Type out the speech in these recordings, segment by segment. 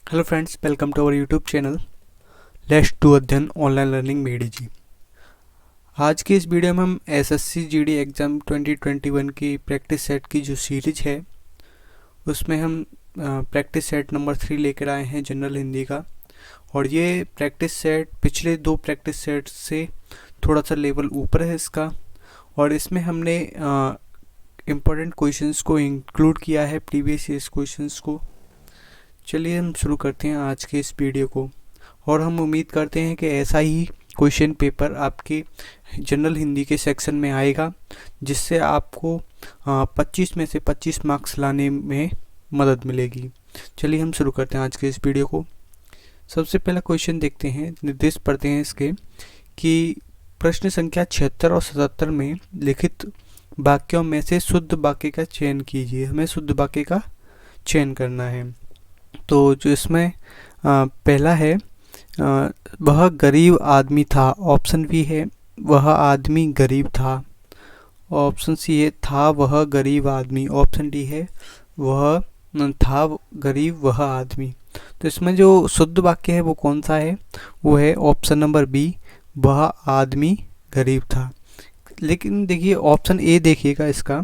Hello friends, welcome to our YouTube channel let's do Adhyayan online learning में जी। आज की इस वीडियो में हम एसएससी जीडी एग्ज़ाम 2021 की प्रैक्टिस सेट की जो सीरीज है उसमें हम प्रैक्टिस सेट नंबर 3 लेकर आए हैं जनरल हिंदी का। और ये प्रैक्टिस सेट पिछले दो प्रैक्टिस सेट से थोड़ा सा लेवल ऊपर है इसका, और इसमें हमने इम्पोर्टेंट क्वेश्चंस को इंक्लूड किया है, प्रीवियस ईयर्स क्वेश्चंस को। चलिए हम शुरू करते हैं आज के इस वीडियो को, और हम उम्मीद करते हैं कि ऐसा ही क्वेश्चन पेपर आपके जनरल हिंदी के सेक्शन में आएगा, जिससे आपको 25 में से 25 मार्क्स लाने में मदद मिलेगी। चलिए हम शुरू करते हैं आज के इस वीडियो को। सबसे पहला क्वेश्चन देखते हैं, निर्देश पढ़ते हैं इसके कि प्रश्न संख्या 76 और 77 में लिखित वाक्यों में से शुद्ध वाक्य का चयन कीजिए। हमें शुद्ध वाक्य का चयन करना है। तो जो इसमें पहला है, वह गरीब आदमी था। ऑप्शन बी है वह आदमी गरीब था। ऑप्शन सी है था वह गरीब आदमी। ऑप्शन डी है वह था गरीब वह आदमी। तो इसमें जो शुद्ध वाक्य है वो कौन सा है? वो है ऑप्शन नंबर बी, वह आदमी गरीब था। लेकिन देखिए ऑप्शन ए देखिएगा, इसका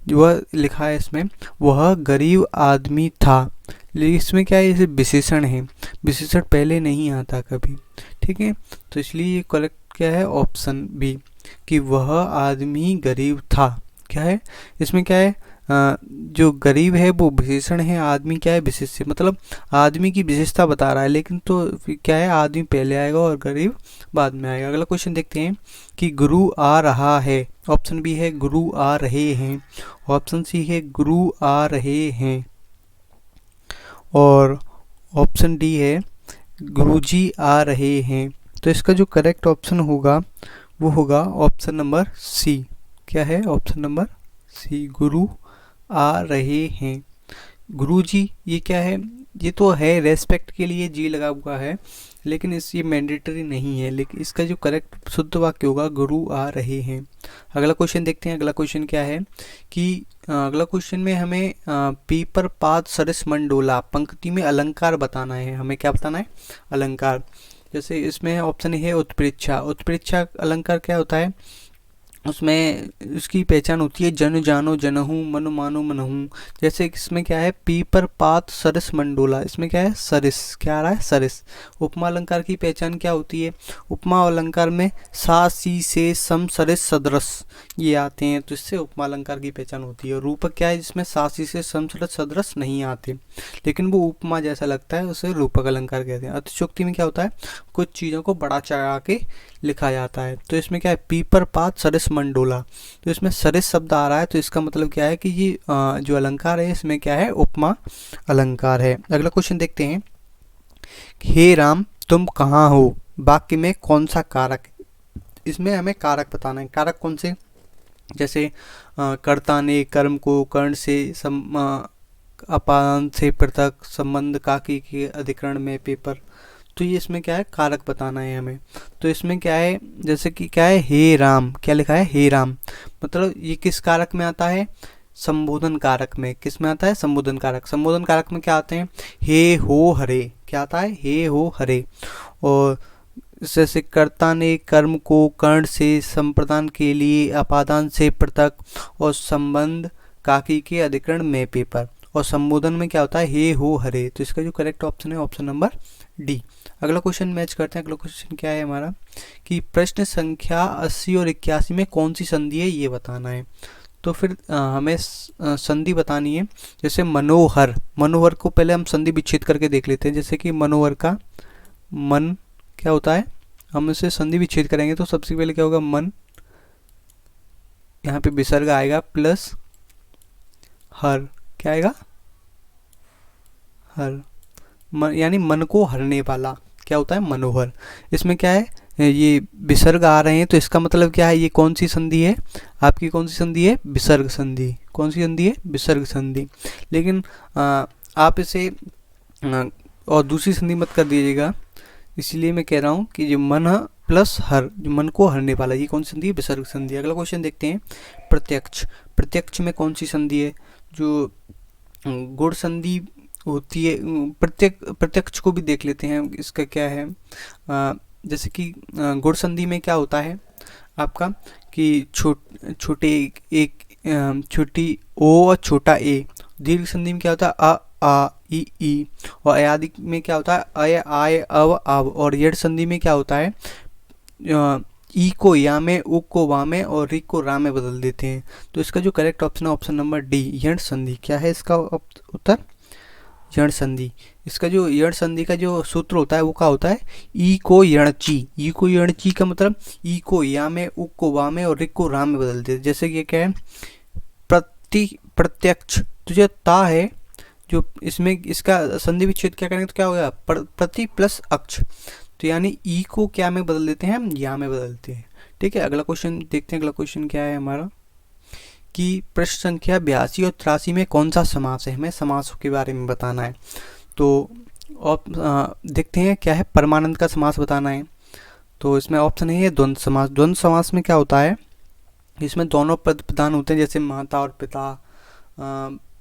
जो वह लिखा है इसमें वह गरीब आदमी था, लेकिन इसमें क्या है, इसे विशेषण है, विशेषण पहले नहीं आता कभी। ठीक है, तो इसलिए ये करेक्ट क्या है? ऑप्शन बी कि वह आदमी गरीब था। क्या है इसमें? क्या है, जो गरीब है वो विशेषण है, आदमी क्या है? विशेष्य, मतलब आदमी की विशेषता बता रहा है, लेकिन तो क्या है, आदमी पहले आएगा और गरीब बाद में आएगा। अगला क्वेश्चन देखते हैं कि गुरु आ रहा है। ऑप्शन बी है गुरु आ रहे हैं। ऑप्शन सी है गुरु आ रहे हैं। और ऑप्शन डी है गुरुजी आ रहे हैं। तो इसका जो करेक्ट ऑप्शन होगा वो होगा ऑप्शन नंबर सी। क्या है? ऑप्शन नंबर सी, गुरु आ रहे हैं। गुरुजी ये क्या है? ये तो है रेस्पेक्ट के लिए जी लगा हुआ है, लेकिन ये मैंडेटरी नहीं है। लेकिन इसका जो करेक्ट शुद्ध वाक्य होगा गुरु आ रहे हैं। अगला क्वेश्चन देखते हैं। अगला क्वेश्चन क्या है कि अगला क्वेश्चन में हमें पीपर पात सरिस मंडोला पंक्ति में अलंकार बताना है। हमें क्या बताना है? अलंकार। जैसे इसमें ऑप्शन है उत्प्रेक्षा। उत्प्रेक्षा अलंकार क्या होता है? उसमें उसकी पहचान होती है जन जानो जनहूँ, मनु मानो मनहूँ। जैसे इसमें क्या है, पीपर पात सरस मंडोला, इसमें क्या है? सरिस। क्या आ रहा है? सरिस। उपमा अलंकार की पहचान क्या होती है? उपमा अलंकार में सा सी से सम सरिस सदृश ये आते हैं, तो इससे उपमा अलंकार की पहचान होती है। रूपक क्या है? जिसमें सा सी से सम सरिस सदृश नहीं आते, लेकिन वो उपमा जैसा लगता है, उसे रूपक अलंकार कहते हैं। अतिशयोक्ति में क्या होता है? कुछ चीज़ों को बड़ा चढ़ा के लिखा जाता है। तो इसमें क्या है? पीपर पात सरिस मंडोला। तो इसमें सरिस शब्द आ रहा है, तो इसका मतलब क्या है कि ये जो अलंकार है इसमें क्या है? उपमा अलंकार है। अगला क्वेश्चन देखते हैं। हे राम तुम कहाँ हो वाक्य में कौन सा कारक? इसमें हमें कारक बताना है। कारक कौन से? जैसे कर्ता ने कर्म को कर्ण से अपादान से पृथक, संबंध काकी के अधिकरण में पेपर। तो ये इसमें क्या है? कारक बताना है हमें। तो इसमें क्या है, जैसे कि क्या है, हे राम, क्या लिखा है? हे राम, मतलब ये किस कारक में आता है? संबोधन कारक में। किस में आता है? संबोधन कारक। संबोधन कारक में क्या आते हैं? हे हो हरे। क्या आता है? हे हो हरे। और जैसे कर्ता ने कर्म को कर्ण से संप्रदान के लिए अपादान से पृथक, और संबंध काकी के अधिकरण में पेपर। और संबोधन में क्या होता है? हे हो हरे। तो इसका जो करेक्ट ऑप्शन है ऑप्शन नंबर डी। अगला क्वेश्चन मैच करते हैं। अगला क्वेश्चन क्या है हमारा कि प्रश्न संख्या 80 और 81 में कौन सी संधि है ये बताना है। तो फिर हमें संधि बतानी है। जैसे मनोहर, मनोहर को पहले हम संधि विच्छेद करके देख लेते हैं। जैसे कि मनोहर का मन क्या होता है? हम इसे संधि विच्छेद करेंगे तो सबसे पहले क्या होगा? मन, यहाँ पे विसर्ग आएगा प्लस हर। क्या आएगा? हर। यानी मन को हरने वाला क्या होता है? मनोहर। इसमें क्या है? ये विसर्ग आ रहे हैं, तो इसका मतलब क्या है? ये कौन सी संधि है आपकी? कौन सी संधि है? विसर्ग संधि। कौन सी संधि है? विसर्ग संधि। लेकिन आप इसे और दूसरी संधि मत कर दीजिएगा, इसलिए मैं कह रहा हूँ कि जो मन प्लस हर, जो मन को हरने वाला, ये कौन सी संधि है? विसर्ग संधि। अगला क्वेश्चन देखते हैं। प्रत्यक्ष। प्रत्यक्ष में कौन सी संधि है? जो गुण संधि होती है, प्रत्यक्ष को भी देख लेते हैं इसका क्या है। जैसे कि गुण संधि में क्या होता है आपका कि छोटी ओ और छोटा ए। दीर्घ संधि में क्या होता है अ आ ई। और अयादि में क्या होता है अय आय अव आव। और यड़ संधि में क्या होता है ई को या में, उ को वा में और रि को रा में बदल देते हैं। तो इसका जो करेक्ट ऑप्शन है ऑप्शन नंबर डी, यण संधि। क्या है इसका उत्तर? यण संधि। इसका जो यण संधि का जो सूत्र होता है वो क्या होता है ई को यणची। ई को यणची का मतलब ई को या में, उ को वा में और रि को रा में बदल देते। जैसे कि क्या है प्रत्यक्ष, तो जो ता है जो इसमें इसका संधि विच्छेद क्या करेंगे तो क्या होगा प्रति प्लस अक्ष। तो यानी ई को क्या में बदल देते हैं हम, या में बदलते हैं। ठीक है, अगला क्वेश्चन देखते हैं। अगला क्वेश्चन क्या है हमारा कि प्रश्न संख्या 82 और 83 में कौन सा समास है, हमें समासों के बारे में बताना है। तो देखते हैं क्या है, परमानंद का समास बताना है। तो इसमें ऑप्शन है द्वंद्व समास। द्वंद्व समास में क्या होता है, इसमें दोनों पद प्रधान होते हैं, जैसे माता और पिता,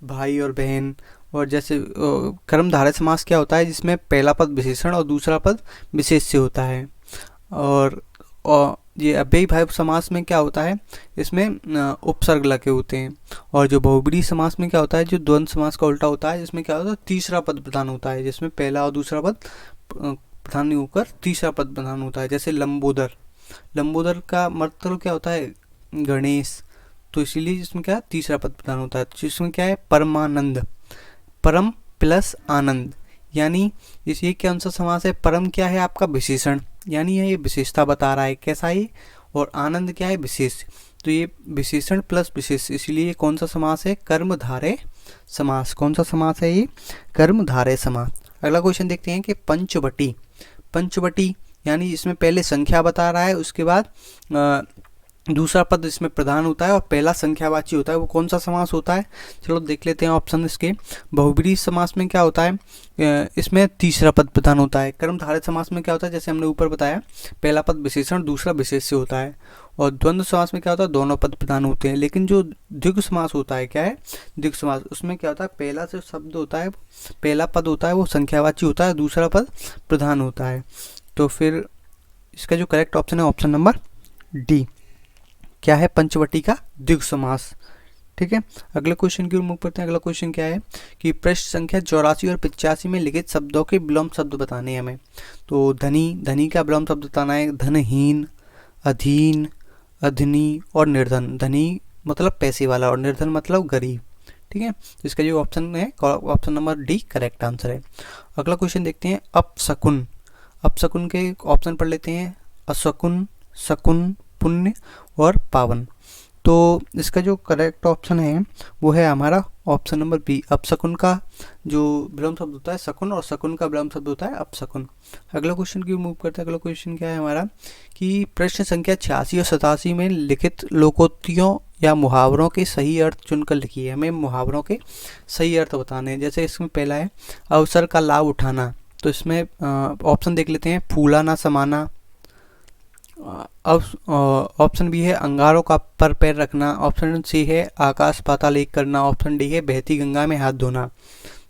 भाई और बहन। और जैसे कर्मधारय समास क्या होता है, जिसमें पहला पद विशेषण और दूसरा पद विशेष से होता है। और ये अव्ययी भाव समास में क्या होता है, इसमें उपसर्ग लगे होते हैं। और जो बहुब्रीहि समास में क्या होता है, जो द्वंद्व समास का उल्टा होता है, जिसमें क्या होता है तीसरा पद प्रधान होता है, जिसमें पहला और दूसरा पद प्रधान नहीं होकर तीसरा पद प्रधान होता है। जैसे लंबोदर, लंबोदर का मतलब क्या होता है गणेश, तो इसीलिए इसमें क्या तीसरा पद प्रधान होता है। जिसमें क्या है परमानंद, परम प्लस आनंद, यानी इस ये कौन सा समास है, परम क्या है आपका विशेषण, यानी ये विशेषता बता रहा है कैसा है, और आनंद क्या है विशेष। तो ये विशेषण प्लस विशेष, इसलिए ये कौन सा समास है, कर्मधारय समास। कौन सा समास है ये, कर्मधारय समास। अगला क्वेश्चन देखते हैं कि पंचवटी। पंचवटी यानी इसमें पहले संख्या बता रहा है, उसके बाद दूसरा पद इसमें प्रधान होता है और पहला संख्यावाची होता है। वो कौन सा समास होता है, चलो देख लेते हैं ऑप्शन इसके। बहुब्रीहि समास में क्या होता है, इसमें तीसरा पद प्रधान होता है। कर्मधारय समास में क्या होता है, जैसे हमने ऊपर बताया पहला पद विशेषण दूसरा विशेष से होता है। और द्वंद्व समास में क्या होता है, दोनों पद प्रधान होते हैं। लेकिन जो द्विगु समास होता है, क्या है द्विगु समास, उसमें क्या होता है पहला जो शब्द होता है, पहला पद होता है वो संख्यावाची होता है, दूसरा पद प्रधान होता है। तो फिर इसका जो करेक्ट ऑप्शन है ऑप्शन नंबर डी, क्या है पंचवटी का द्विगु समास। ठीक है, अगले क्वेश्चन की ओर मुख करते हैं। अगला क्वेश्चन क्या है कि प्रश्न संख्या 84 और 85 में लिखित शब्दों के विलोम शब्द बताने हैं हमें। तो धनी, धनी का विलोम शब्द बताना है धनहीन, अधीन, अधनी और निर्धन। धनी मतलब पैसे वाला और निर्धन मतलब गरीब। ठीक है, तो इसका जो ऑप्शन है option number D correct answer है। अगला क्वेश्चन देखते हैं अपशकुन। अपशकुन के ऑप्शन पढ़ लेते हैं, अशकुन, शकुन, पुण्य और पावन। तो इसका जो करेक्ट ऑप्शन है वो है हमारा ऑप्शन नंबर बी, अपशकुन का जो विलोम शब्द होता है शकुन, और शकुन का विलोम शब्द होता है अपशकुन। अगला क्वेश्चन की मूव करते हैं। अगला क्वेश्चन क्या है हमारा कि प्रश्न संख्या 86 और 87 में लिखित लोकोक्तियों या मुहावरों के सही अर्थ चुनकर लिखिए। हमें मुहावरों के सही अर्थ बताने हैं। जैसे इसमें पहला है अवसर का लाभ उठाना। तो इसमें ऑप्शन देख लेते हैं, फूला ना समाना। ऑप्शन बी है अंगारों का पर पैर रखना। ऑप्शन सी है आकाश पाताल एक करना। ऑप्शन डी है बहती गंगा में हाथ धोना।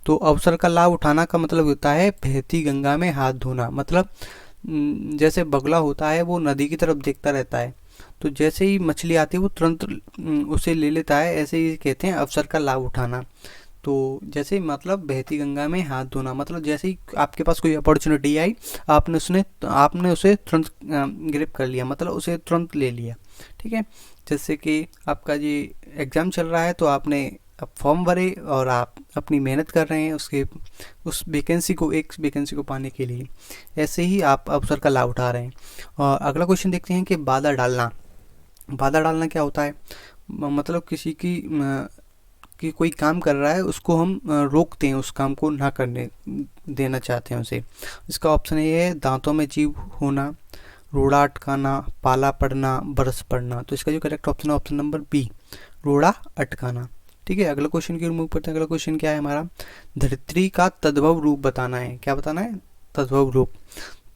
तो अवसर का लाभ उठाना का मतलब होता है बहती गंगा में हाथ धोना। मतलब जैसे बगुला होता है वो नदी की तरफ देखता रहता है, तो जैसे ही मछली आती है वो तुरंत उसे ले लेता है, ऐसे ही कहते हैं अवसर का लाभ उठाना। तो जैसे मतलब बहती गंगा में हाथ धोना मतलब जैसे ही आपके पास कोई अपॉर्चुनिटी आई आपने उसे तुरंत ग्रिप कर लिया, मतलब उसे तुरंत ले लिया। ठीक है, जैसे कि आपका ये एग्ज़ाम चल रहा है तो आपने अब फॉर्म भरे और आप अपनी मेहनत कर रहे हैं उस वैकेंसी को, एक वैकेंसी को पाने के लिए, ऐसे ही आप अवसर का लाभ उठा रहे हैं। और अगला क्वेश्चन देखते हैं कि बाधा डालना। बाधा डालना क्या होता है, मतलब किसी की कि कोई काम कर रहा है उसको हम रोकते हैं, उस काम को ना करने देना चाहते हैं उसे। इसका ऑप्शन ये है दांतों में जीभ होना, रोड़ा अटकाना, पाला पड़ना, बरस पड़ना। तो इसका जो करेक्ट ऑप्शन है ऑप्शन नंबर बी, रोड़ा अटकाना। ठीक है, अगला क्वेश्चन की ओर मूव करते हैं। अगला क्वेश्चन क्या है हमारा, धरित्री का तद्भव रूप बताना है। क्या बताना है, तद्भव रूप।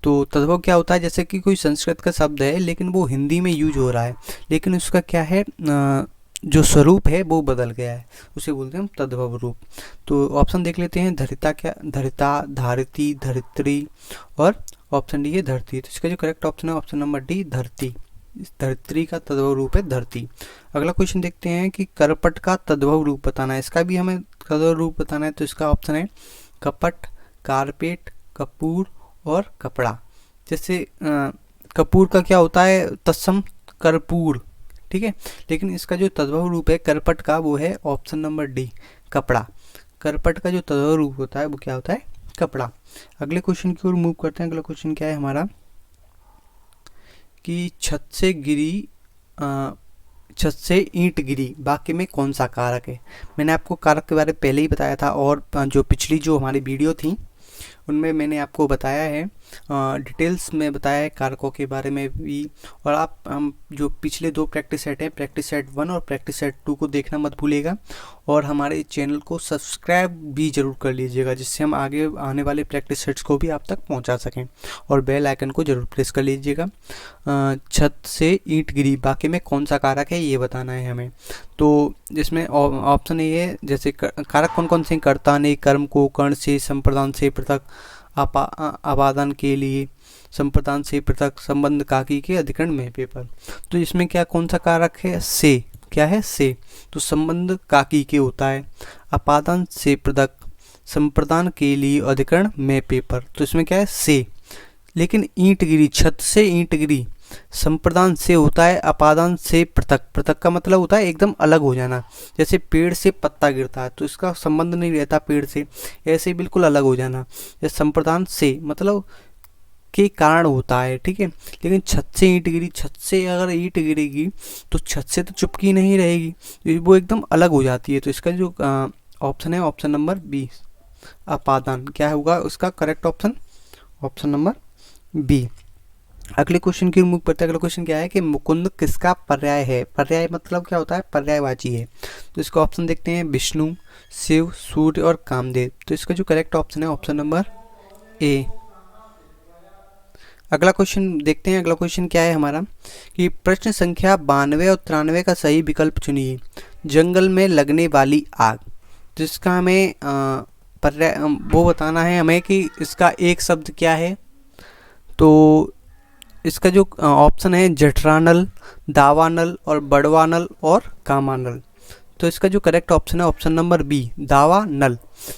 तो तद्भव क्या होता है, जैसे कि कोई संस्कृत का शब्द है लेकिन वो हिंदी में यूज हो रहा है, लेकिन उसका क्या है जो स्वरूप है वो बदल गया है, उसे बोलते हैं हम तद्भव रूप। तो ऑप्शन देख लेते हैं, धरिता क्या, धरिता, धारिती, धरित्री और ऑप्शन डी है धरती। तो इसका जो करेक्ट ऑप्शन है ऑप्शन नंबर डी, धरती। इस धरित्री का तद्भव रूप है धरती। अगला क्वेश्चन देखते हैं कि करपट का तद्भव रूप बताना है, इसका भी हमें तद्भव रूप बताना है। तो इसका ऑप्शन है कपट, कारपेट, कपूर और कपड़ा। जैसे कपूर का क्या होता है, तत्सम कर्पूर, ठीक है। लेकिन इसका जो तद्भव रूप है करपट का वो है ऑप्शन नंबर डी, कपड़ा। करपट का जो तद्भव रूप होता है वो क्या होता है, कपड़ा। अगले क्वेश्चन की ओर मूव करते हैं। अगला क्वेश्चन क्या है हमारा कि छत से ईंट गिरी वाक्य में कौन सा कारक है। मैंने आपको कारक के बारे में पहले ही बताया था, और जो पिछली जो हमारी वीडियो थी उनमें मैंने आपको बताया है, डिटेल्स में बताया है कारकों के बारे में भी। और आप हम जो पिछले 2 प्रैक्टिस सेट हैं, प्रैक्टिस सेट 1 और प्रैक्टिस सेट 2 को देखना मत भूलिएगा। और हमारे चैनल को सब्सक्राइब भी ज़रूर कर लीजिएगा, जिससे हम आगे आने वाले प्रैक्टिस सेट्स को भी आप तक पहुंचा सकें। और बेल आइकन को ज़रूर प्रेस कर लीजिएगा। छत से ईंट गिरी वाक्य में कौन सा कारक है ये बताना है हमें। तो जिसमें ऑप्शन ये है, जैसे कारक कौन कौन से, कर्ता ने कर्म को कर्ण से संप्रदान से पृथक, आपादन के लिए संप्रदान से पृथक, संबंध काकी के अधिकरण में पेपर। तो इसमें क्या कौन सा कारक है, से, क्या है से। तो संबंध काकी के होता है, आपादन से पृथक, संप्रदान के लिए अधिकरण में पेपर। तो इसमें क्या है से। लेकिन ईंट गिरी, छत से ईंट गिरी, संप्रदान से होता है अपादान से पृथक। पृथक का मतलब होता है एकदम अलग हो जाना। जैसे पेड़ से पत्ता गिरता है तो इसका संबंध नहीं रहता पेड़ से, ऐसे बिल्कुल अलग हो जाना। जैसे संप्रदान से मतलब के कारण होता है, ठीक है। लेकिन छत से ईंट गिरी, छत से अगर ईंट गिरेगी तो छत से तो चिपकी नहीं रहेगी, वो एकदम अलग हो जाती है। तो इसका जो ऑप्शन है ऑप्शन नंबर बी, अपादान। क्या होगा उसका correct option, option number B. अगले क्वेश्चन की मुख पड़ता है। अगला क्वेश्चन क्या है कि मुकुंद किसका पर्याय है। पर्याय मतलब क्या होता है, पर्यायवाची है। तो इसका ऑप्शन देखते हैं, विष्णु, शिव, सूर्य और कामदेव। तो इसका जो करेक्ट ऑप्शन है ऑप्शन नंबर ए। अगला क्वेश्चन देखते हैं। अगला क्वेश्चन क्या है हमारा कि प्रश्न संख्या 92 और 93 का सही विकल्प चुनिए। जंगल में लगने वाली आग। तो इसका हमें पर्याय वो बताना है हमें कि इसका एक शब्द क्या है। तो इसका जो ऑप्शन है जठरानल, दावानल और बड़वानल और कामानल। तो इसका जो करेक्ट ऑप्शन है ऑप्शन नंबर बी, दावानल।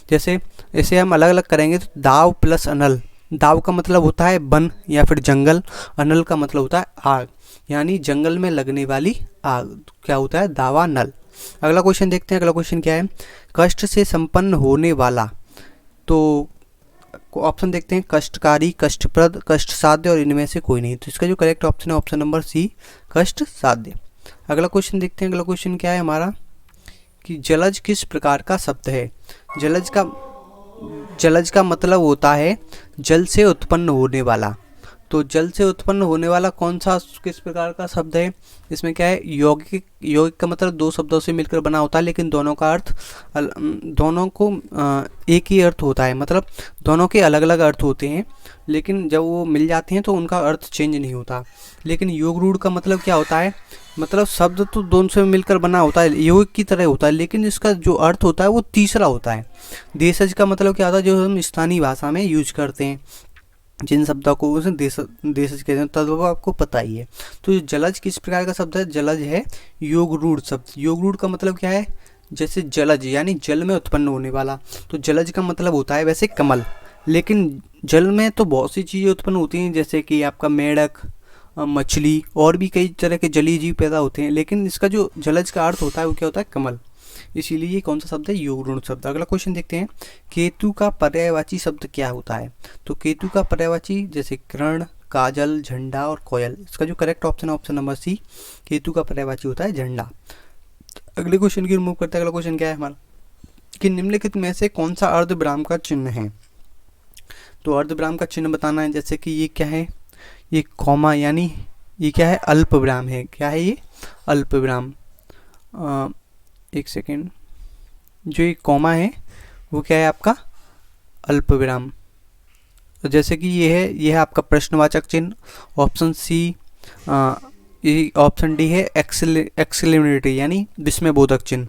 जैसे इसे हम अलग अलग करेंगे तो दाव प्लस अनल। दाव का मतलब होता है वन या फिर जंगल, अनल का मतलब होता है आग, यानी जंगल में लगने वाली आग क्या होता है, दावानल। अगला क्वेश्चन देखते हैं। अगला क्वेश्चन क्या है, कष्ट से संपन्न होने वाला। तो ऑप्शन देखते हैं, कष्टकारी, कष्टप्रद, कष्ट साध्य और इनमें से कोई नहीं। तो इसका जो करेक्ट ऑप्शन है ऑप्शन नंबर सी, कष्ट साध्य। अगला क्वेश्चन देखते हैं। अगला क्वेश्चन क्या है हमारा कि जलज किस प्रकार का शब्द है। जलज का मतलब होता है जल से उत्पन्न होने वाला। तो जल से उत्पन्न होने वाला कौन सा किस प्रकार का शब्द है। इसमें क्या है, यौगिक। यौगिक का मतलब 2 शब्दों से मिलकर बना होता है, लेकिन दोनों का अर्थ दोनों को एक ही अर्थ होता है। मतलब दोनों के अलग अलग अर्थ होते हैं, लेकिन जब वो मिल जाते हैं तो उनका अर्थ चेंज नहीं होता। लेकिन योग रूढ़ का मतलब क्या होता है, मतलब शब्द तो दोनों से मिलकर बना होता है, यौगिक की तरह होता है, लेकिन इसका जो अर्थ होता है वो तीसरा होता है। देशज का मतलब क्या होता है, जो हम स्थानीय भाषा में यूज करते हैं, जिन शब्दों को उसे देशज कहते हैं, तब आपको पता ही है। तो जलज किस प्रकार का शब्द है, जलज है योग रूढ़ शब्द। योग रूढ़ का मतलब क्या है, जैसे जलज यानी जल में उत्पन्न होने वाला। तो जलज का मतलब होता है वैसे कमल, लेकिन जल में तो बहुत सी चीज़ें उत्पन्न होती हैं, जैसे कि आपका मेढक, मछली और भी कई तरह के जलीय जीव पैदा होते हैं, लेकिन इसका जो जलज का अर्थ होता है वो क्या होता है, कमल। इसीलिए ये कौन सा शब्द है, योग ऋण शब्द। अगला क्वेश्चन देखते हैं, केतु का पर्यायवाची शब्द क्या होता है। तो केतु का पर्यायवाची जैसे किरण, काजल, झंडा और कोयल। इसका जो करेक्ट ऑप्शन है ऑप्शन नंबर सी, केतु का पर्यायवाची होता है झंडा। अगले क्वेश्चन की रिमूव करते हैं। अगला क्वेश्चन क्या है हमारा कि निम्नलिखित में से कौन सा अर्धविराम का चिन्ह है। तो अर्धविराम का चिन्ह बताना है, जैसे कि ये क्या है, ये कॉमा, यानी ये क्या है, अल्प विराम है। क्या है ये, अल्प विराम। एक सेकेंड, जो ये कॉमा है वो क्या है आपका, अल्प विराम। तो जैसे कि ये है आपका प्रश्नवाचक चिन्ह, ऑप्शन सी ये ऑप्शन डी है एक्सेलेरेटरी यानी विस्मय बोधक चिन्ह।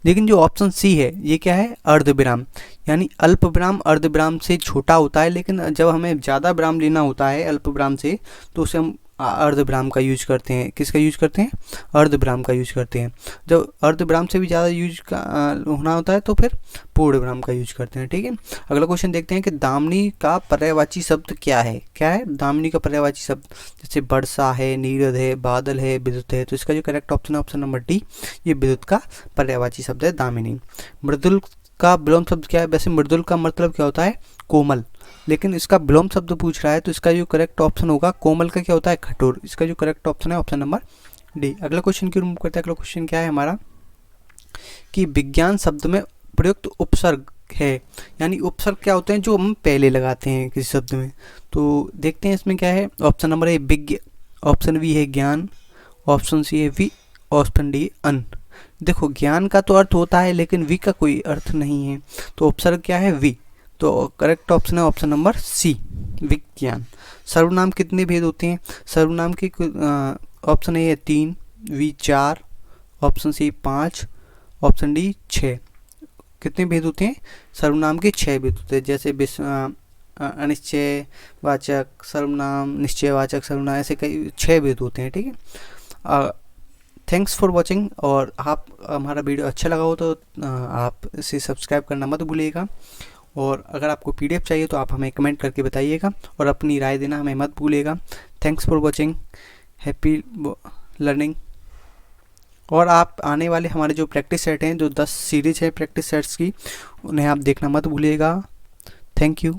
लेकिन जो ऑप्शन सी है ये क्या है, अर्धविराम यानी अल्प विराम अर्ध विराम से छोटा होता है, लेकिन जब हमें ज़्यादा विराम लेना होता है अल्प विराम से तो उसे हम अर्ध विराम का यूज करते हैं। किसका यूज करते हैं, अर्ध विराम का यूज करते हैं। जब अर्ध विराम से भी ज़्यादा यूज का होना होता है तो फिर पूर्ण विराम का यूज करते हैं। ठीक है, अगला क्वेश्चन देखते हैं कि दामिनी का पर्यायवाची शब्द क्या है। क्या है दामिनी का पर्यायवाची शब्द, जैसे वर्षा है, नीरद है, बादल है, विद्युत है। तो इसका जो करेक्ट ऑप्शन है ऑप्शन नंबर डी, ये विद्युत का पर्यायवाची शब्द है दामिनी। मृदुल का विलोम शब्द क्या है, वैसे मृदुल का मतलब क्या होता है, कोमल, लेकिन इसका विलोम शब्द पूछ रहा है तो इसका जो करेक्ट ऑप्शन होगा कोमल का क्या होता है, कठोर। इसका जो करेक्ट ऑप्शन है ऑप्शन नंबर डी। अगला क्वेश्चन की रूप करते हैं। अगला क्वेश्चन क्या है हमारा कि विज्ञान शब्द में प्रयुक्त उपसर्ग है, यानी उपसर्ग क्या होते हैं जो हम पहले लगाते हैं किसी शब्द में। तो देखते हैं इसमें क्या है। ऑप्शन नंबर ए विज्ञ, ऑप्शन बी है ज्ञान, ऑप्शन सी है वी, ऑप्शन डी अन। देखो ज्ञान का तो अर्थ होता है लेकिन वी का कोई अर्थ नहीं है, तो उपसर्ग क्या है, वी। तो करेक्ट ऑप्शन है ऑप्शन नंबर सी, विज्ञान। सर्वनाम कितने भेद होते हैं, सर्वनाम के ऑप्शन ए है 3, B 4, option C 5, option D 6। कितने भेद होते हैं, सर्वनाम के 6 भेद होते हैं। जैसे अनिश्चय वाचक सर्वनाम, निश्चयवाचक सर्वनाम, ऐसे कई 6 भेद होते हैं। ठीक है, थैंक्स फॉर वॉचिंग। और आप हमारा वीडियो अच्छा लगा हो तो आप इसे सब्सक्राइब करना मत भूलिएगा। और अगर आपको पीडीएफ चाहिए तो आप हमें कमेंट करके बताइएगा और अपनी राय देना हमें मत भूलिएगा। Thanks for watching, happy learning. और आप आने वाले हमारे जो प्रैक्टिस सेट हैं, जो 10 सीरीज है प्रैक्टिस सेट्स की, उन्हें आप देखना मत भूलिएगा। Thank you.